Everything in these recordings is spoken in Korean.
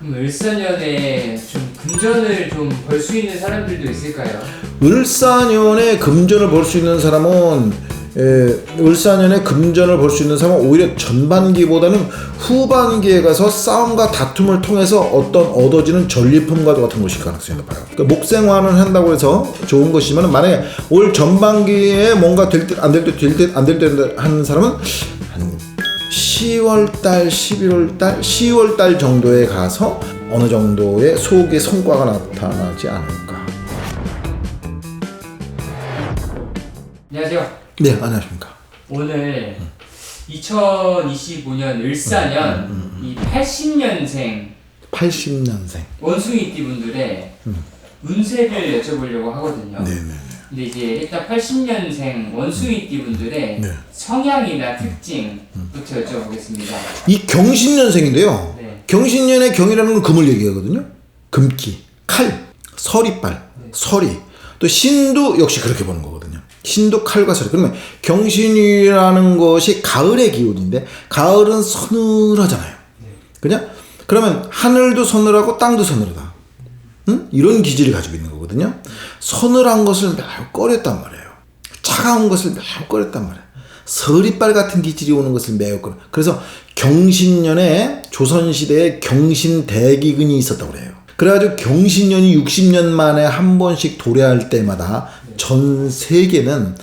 그럼 을사년에 좀 금전을 좀 벌 수 있는 사람들도 있을까요? 을사년에 금전을 벌 수 있는 사람은 을사년에 금전을 벌 수 있는 사람은 오히려 전반기보다는 후반기에 가서 싸움과 다툼을 통해서 어떤 얻어지는 전리품과 같은 것일 가능성이 높아요. 그러니까 목생화는 한다고 해서 좋은 것이지만 만약에 올 전반기에 뭔가 될 듯 안 될 듯 될 듯 안 될 듯 하는 사람은 한 10월달, 11월달, 10월달 정도에 가서 어느 정도의 소액의 성과가 나타나지 않을까. 안녕하세요. 네, 안녕하십니까. 오늘 2025년 을사년 이 80년생 80년생. 원숭이띠 분들의 운세를 여쭤보려고 하거든요. 네네. 근데 이제 일단 80년생 원숭이띠 분들의 네. 성향이나 특징부터 여쭤보겠습니다. 이 경신년생인데요. 네. 경신년의 경이라는 건 금을 얘기하거든요. 금기, 칼, 서리빨, 서리. 또 신도 역시 그렇게 보는 거거든요. 신도 칼과 서리. 그러면 경신이라는 것이 가을의 기운인데 가을은 서늘하잖아요. 그냥 그러면 하늘도 서늘하고 땅도 서늘하다. 응? 이런 기질을 가지고 있는 거거든요. 서늘한 것을 매우 꺼렸단 말이에요. 차가운 것을 매우 꺼렸단 말이에요. 서리빨 같은 기질이 오는 것을 매우 꺼려. 그래서 경신년에 조선시대에 경신대기근이 있었다고 그래요. 그래가지고 경신년이 60년 만에 한 번씩 도래할 때마다 전 세계는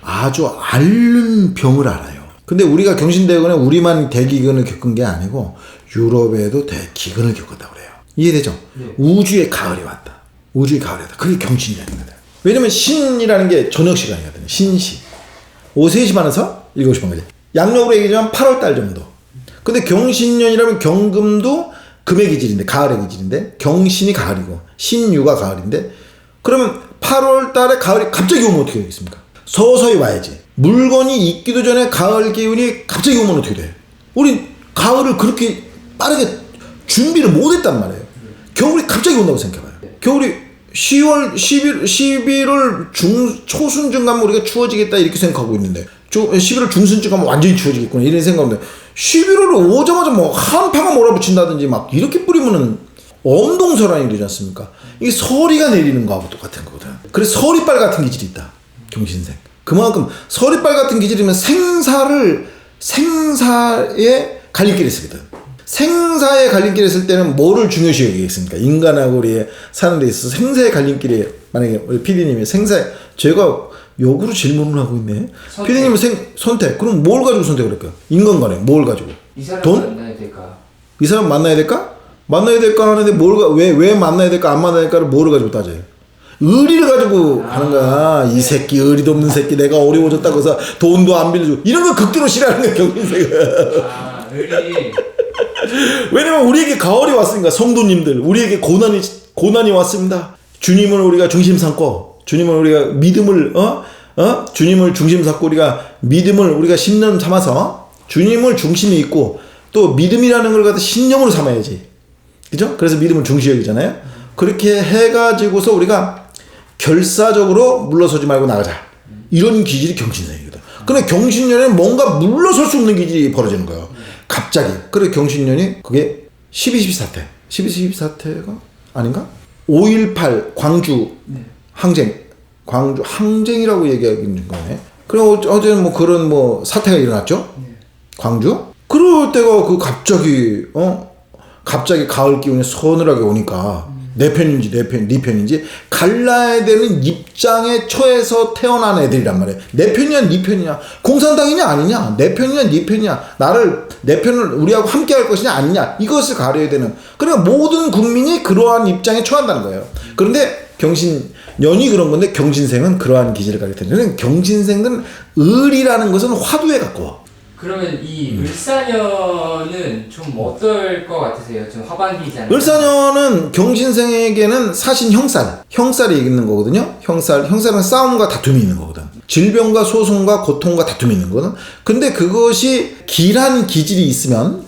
아주 앓는 병을 앓아요. 근데 우리가 경신대기근에 우리만 대기근을 겪은 게 아니고 유럽에도 대기근을 겪었다고 그래요. 이해되죠? 네. 우주의 가을이 왔다. 우주의 가을이 왔다. 그게 경신년입니다. 왜냐면 신이라는 게 저녁 시간이거든요. 신시. 오후 3시 반에서 7시 반까지. 양력으로 얘기하면 8월달 정도. 근데 경신년이라면 경금도 금의 기질인데, 가을의 기질인데, 경신이 가을이고, 신유가 가을인데, 그러면 8월달에 가을이 갑자기 오면 어떻게 되겠습니까? 서서히 와야지. 물건이 있기도 전에 가을 기운이 갑자기 오면 어떻게 돼? 우리 가을을 그렇게 빠르게 준비를 못했단 말이에요. 겨울이 갑자기 온다고 생각해봐요. 겨울이 10월, 11월 초순쯤 가면 우리가 추워지겠다 이렇게 생각하고 있는데 11월 중순쯤 가면 완전히 추워지겠구나 이런 생각하는데 11월에 오자마자 뭐 한파가 몰아붙인다든지 막 이렇게 뿌리면은 엄동설한이 되지 않습니까? 이게 서리가 내리는 거하고 똑같은 거거든. 그래서 서리빨 같은 기질이 있다. 경신생. 그만큼 서리빨 같은 기질이면 생사의 갈림길에 있거든. 생사의 갈림길에 있을 때는 뭐를 중요시 여기겠습니까? 인간하고 우리 사는 데 있어서 생사의 갈림길에 만약에 우리 PD님이 제가 역으로 질문을 하고 있네. PD님은 선택. 그럼 뭘 가지고 선택을 할까요? 인간간에 뭘 가지고? 이 사람 돈? 만나야 될까? 이 사람 만나야 될까? 만나야 될까 하는데 왜 만나야 될까 안 만나야 될까를 뭐를 가지고 따져요? 의리를 가지고 하는 거야. 이 새끼 의리도 없는 새끼 내가 어려워졌다고 해서 돈도 안 빌려주고 이런 거 극도로 싫어하는 거야 경신생은. 의리. 왜냐면 우리에게 가을이 왔으니까 성도님들 우리에게 고난이 왔습니다. 주님을 우리가 중심 삼고 주님을 우리가 믿음을 주님을 중심 삼고 우리가 믿음을 우리가 신념 삼아서 주님을 중심에 있고 또 믿음이라는 걸 갖다 신념으로 삼아야지. 그죠? 그래서 믿음을 중시 여기잖아요. 그렇게 해가지고서 우리가 결사적으로 물러서지 말고 나가자. 이런 기질이 경신년이거든. 근데 경신년에는 뭔가 물러설 수 없는 기질이 벌어지는 거예요. 갑자기. 그래 경신년이 그게 12.12 사태가 아닌가? 5.18 광주 항쟁. 광주 항쟁이라고 얘기하는 거네. 그래 어제는 뭐 그런 뭐 사태가 일어났죠. 광주. 그럴 때가 그 갑자기 가을 기운이 서늘하게 오니까 내 편인지 네 편인지 갈라야 되는 입장에 처해서 태어난 애들이란 말이에요. 내 편이냐 네 편이냐 공산당이냐 아니냐 내 편이냐 네 편이냐 내 편을 우리하고 함께 할 것이냐 아니냐 이것을 가려야 되는 그러니까 모든 국민이 그러한 입장에 처한다는 거예요. 그런데 경신년이 그런 건데 경신생은 그러한 기질을 가리게 되는 경신생들은 을이라는 것은 화두에 가까워. 그러면 이 을사년은 좀 어떨 것 같으세요? 좀 하반기잖아요. 을사년은 경신생에게는 사신 형살이 있는 거거든요. 형살은 싸움과 다툼이 있는 거거든. 질병과 소송과 고통과 다툼이 있는 거거든. 근데 그것이 길한 기질이 있으면은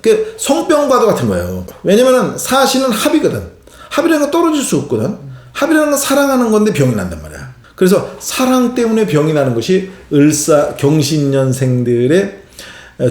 그 성병과도 같은 거예요. 왜냐면은 사신은 합이거든. 합이라는 건 떨어질 수 없거든. 합이라는 건 사랑하는 건데 병이 난단 말이야. 그래서 사랑 때문에 병이 나는 것이 경신년생들의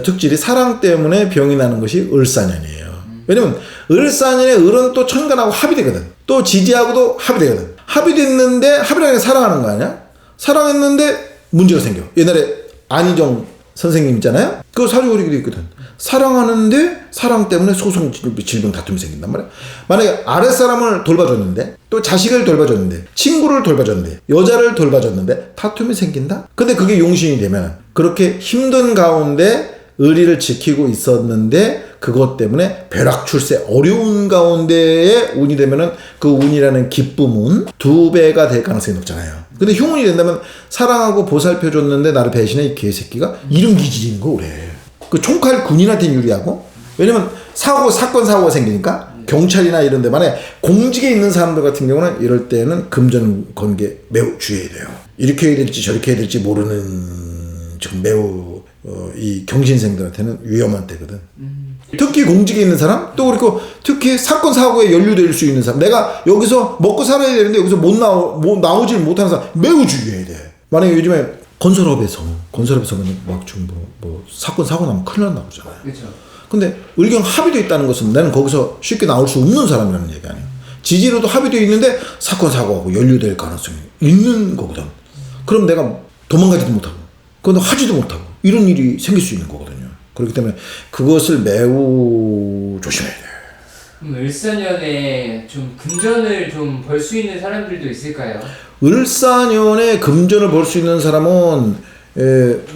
특질이 사랑 때문에 병이 나는 것이 을사년이에요. 왜냐면 을사년에 을은 또 천간하고 합이 되거든. 또 지지하고도 합이 되거든. 합이 됐는데 합이라는 게 사랑하는 거 아니야? 사랑했는데 문제가 생겨. 옛날에 안희정 선생님 있잖아요. 그 사주오리기도 있거든. 사랑하는데 사랑 때문에 소송 질병 다툼이 생긴단 말이야. 만약에 아랫사람을 돌봐줬는데 또 자식을 돌봐줬는데 친구를 돌봐줬는데 여자를 돌봐줬는데 다툼이 생긴다? 근데 그게 용신이 되면 그렇게 힘든 가운데 의리를 지키고 있었는데 그것 때문에 벼락출세 어려운 가운데에 운이 되면은 그 운이라는 기쁨은 2배가 될 가능성이 높잖아요. 근데 흉운이 된다면 사랑하고 보살펴줬는데 나를 배신해 이 개새끼가 이런 기질인 거 그래. 그 총칼 군인한테 유리하고 왜냐면 사건 사고가 생기니까 경찰이나 이런 데 만에 공직에 있는 사람들 같은 경우는 이럴 때는 금전 거는 게 매우 주의해야 돼요. 이렇게 해야 될지 저렇게 해야 될지 모르는 지금 매우 이 경신생들한테는 위험한 때거든. 특히 공직에 있는 사람 또 그리고 특히 사건 사고에 연루될 수 있는 사람 내가 여기서 먹고 살아야 되는데 여기서 못 나오질 못하는 사람 매우 주의해야 돼. 만약에 요즘에 건설업에서 막 지금 뭐 사건 사고 나면 큰일 난다고 그러잖아요. 그렇죠. 근데 의경 합의되어 있다는 것은 나는 거기서 쉽게 나올 수 없는 사람이라는 얘기 아니에요. 지지로도 합의되어 있는데 사건 사고하고 연루될 가능성이 있는 거거든. 그럼 내가 도망가지도 못하고 그건 하지도 못하고 이런 일이 생길 수 있는 거거든요. 그렇기 때문에 그것을 매우 조심해야 돼요. 을사년에 좀 금전을 좀 벌 수 있는 사람들도 있을까요? 을사년에 금전을 벌 수 있는 사람은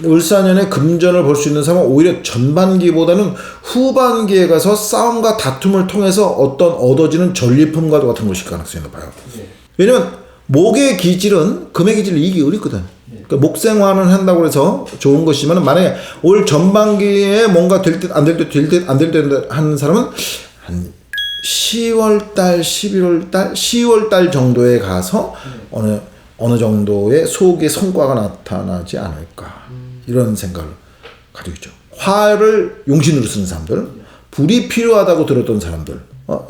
을사년에 금전을 벌 수 있는 사람은 오히려 전반기보다는 후반기에 가서 싸움과 다툼을 통해서 어떤 얻어지는 전리품과도 같은 것일 가능성이 높아요. 네. 왜냐면 목의 기질은 금의 기질을 이기 을이거든. 네. 그러니까 목생화는 한다고 해서 좋은 것이지만 만약에 올 전반기에 뭔가 될 듯 안 될 듯 될 듯 안 될 듯 하는 사람은 한 10월달, 11월달, 10월달 정도에 가서 어느 정도의 속의 성과가 나타나지 않을까 이런 생각을 가지고 있죠. 화를 용신으로 쓰는 사람들, 불이 필요하다고 들었던 사람들,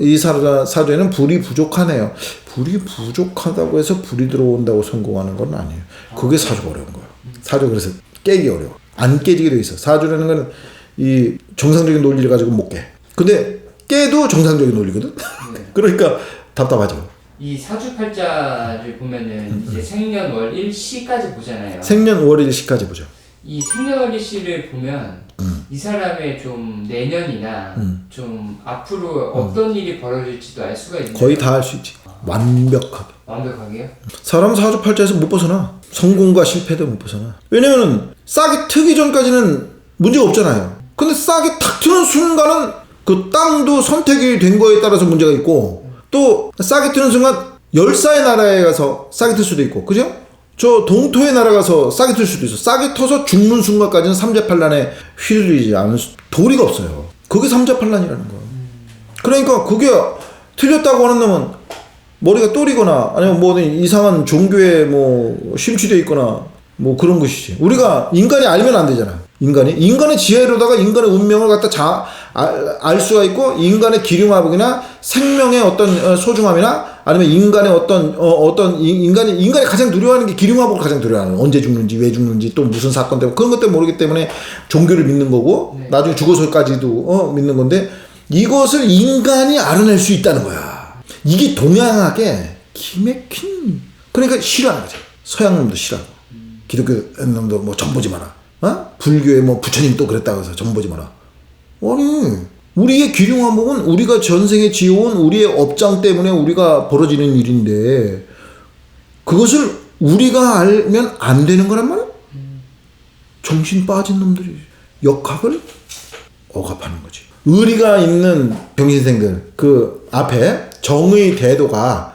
이 사주에는 불이 부족하네요. 불이 부족하다고 해서 불이 들어온다고 성공하는 건 아니에요. 그게 사주가 어려운 거예요. 사주 그래서 깨기 어려워. 안 깨지게 돼 있어. 사주라는 건 이 정상적인 논리를 가지고 못 깨. 근데 깨도 정상적인 논리거든. 네. 그러니까 답답하죠. 이 사주팔자를 보면은 이제 생년월일시까지 보잖아요. 생년월일시까지 보죠. 이 생년월일시를 보면 이 사람의 좀 내년이나 좀 앞으로 어떤 일이 벌어질지도 알 수가 있나요? 거의 다 알 수 있지. 완벽하게. 완벽하게요? 사람 사주팔자에서 못 벗어나. 성공과 실패도 못 벗어나. 왜냐면은 싹이 트기 전까지는 문제가 없잖아요. 근데 싹이 탁 트는 순간은 그 땅도 선택이 된 거에 따라서 문제가 있고 또 싹이 트는 순간 열사의 나라에 가서 싹이 틀 수도 있고 그죠? 저 동토의 나라 가서 싹이 틀 수도 있어. 싹이 터서 죽는 순간까지는 삼재팔란에 휘둘리지 않을 도리가 없어요. 그게 삼재팔란이라는 거야. 그러니까 그게 틀렸다고 하는 놈은 머리가 또리거나 아니면 뭐 이상한 종교에 뭐 심취되어 있거나 뭐 그런 것이지. 우리가 인간이 알면 안 되잖아. 인간의 지혜로다가 인간의 운명을 갖다 알 수가 있고 인간의 기륭화복이나 생명의 어떤 소중함이나 아니면 인간의 인간이 가장 두려워하는 게 기륭화복을 가장 두려워하는 거야. 언제 죽는지 왜 죽는지 또 무슨 사건 때문에 그런 것 때문에 모르기 때문에 종교를 믿는 거고 네. 나중에 죽어서까지도 믿는 건데 이것을 인간이 알아낼 수 있다는 거야. 이게 동양학의 기맥힌 그러니까 싫어하는 거죠. 서양 놈도 싫어하고 기독교 놈도 뭐 전 보지 마라. 불교의 뭐 부처님 또 그랬다고 해서 전 보지 마라. 아니 우리의 기륭화목은 우리가 전생에 지어온 우리의 업장 때문에 우리가 벌어지는 일인데 그것을 우리가 알면 안 되는 거란 말이야. 정신 빠진 놈들이 역학을 억압하는 거지. 의리가 있는 경신생들 그 앞에 정의 대도가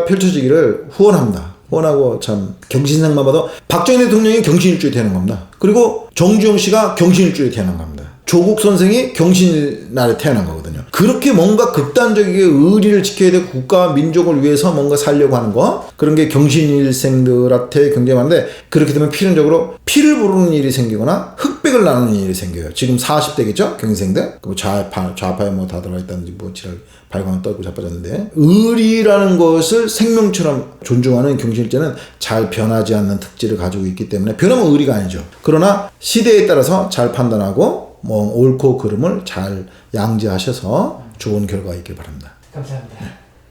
펼쳐지기를 후원합니다. 후원하고 참 경신생만 봐도 박정희 대통령이 경신일주에 태어난 겁니다. 그리고 정주영 씨가 경신일주에 태어난 겁니다. 조국 선생이 경신날에 태어난 거거든요. 그렇게 뭔가 극단적이게 의리를 지켜야 되고 국가와 민족을 위해서 뭔가 살려고 하는 거 그런 게 경신일생들한테 굉장히 많은데 그렇게 되면 필연적으로 피를 부르는 일이 생기거나 흑백을 나누는 일이 생겨요. 지금 40대겠죠? 경신생들. 그 좌파에 뭐 다 들어가 있다든지 뭐 지랄 발광 떨고 자빠졌는데 의리라는 것을 생명처럼 존중하는 경신일제는 잘 변하지 않는 특질을 가지고 있기 때문에 변하면 의리가 아니죠. 그러나 시대에 따라서 잘 판단하고 뭐 옳고 그름을 잘 양지하셔서 좋은 결과 있길 바랍니다. 감사합니다.